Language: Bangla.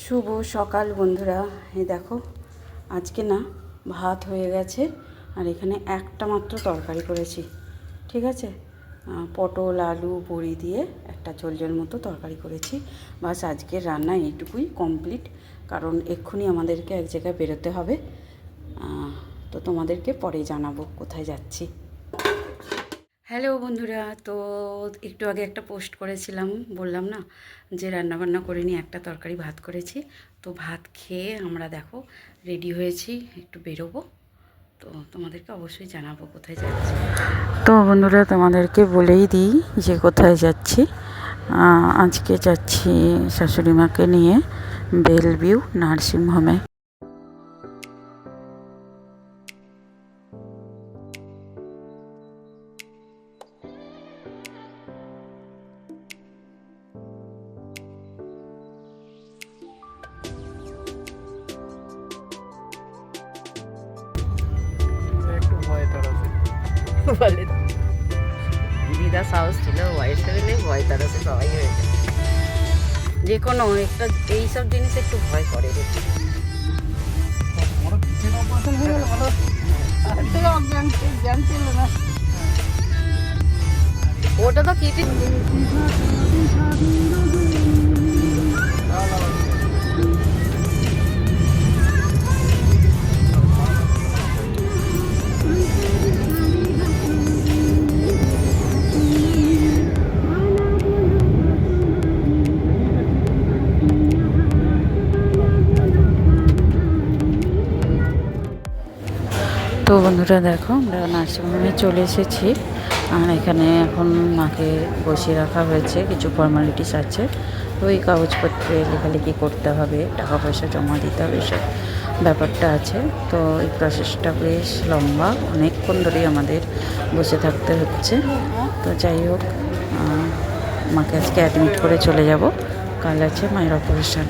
শুভ সকাল বন্ধুরা। এই দেখো, আজকে না ভাত হয়ে গেছে আর এখানে একটা মাত্র তরকারি করেছি। ঠিক আছে, পটল আলু বড়ি দিয়ে একটা ঝোল মতো তরকারি করেছি। বাস আজকের রান্না এইটুকুই কমপ্লিট, কারণ এক্ষুনি আমাদেরকে এক জায়গায় বেরোতে হবে। তো তোমাদেরকে পরে জানাবো কোথায় যাচ্ছি। হ্যালো বন্ধুরা, তো একটু আগে একটা পোস্ট করেছিলাম, বললাম না যে রান্নাবান্না করিনি, একটা তরকারি ভাত করেছি। তো ভাত খেয়ে আমরা দেখো রেডি হয়েছি, একটু বেরোবো। তো তোমাদেরকে অবশ্যই জানাবো কোথায় যাচ্ছি। তো বন্ধুরা তোমাদেরকে বলেই দিই যে কোথায় যাচ্ছি। আজকে যাচ্ছি শাশুড়ি মাকে নিয়ে বেলভিউ নার্সিংহোমে। একটু ভয় তার আছে বলে দিদা সাহস ছিল, বয়সে হলে ভয় তার আছে, সবাই হয়েছে যে কোনো একটা এইসব জিনিস একটু ভয় করে বেশি। ওটা তো কি তো বন্ধুরা দেখো, আমরা নার্সিংহোমে চলে এসেছি। আর এখানে এখন মাকে বসিয়ে রাখা হয়েছে, কিছু ফর্মালিটিস আছে। তো এই কাগজপত্রে লেখালেখি করতে হবে, টাকা পয়সা জমা দিতে হবে, এসব ব্যাপারটা আছে। তো এই প্রসেসটা বেশ লম্বা, অনেকক্ষণ ধরেই আমাদের বসে থাকতে হচ্ছে। তো যাই হোক, মাকে আজকে অ্যাডমিট করে চলে যাব, কাল আছে মায়ের অপারেশন।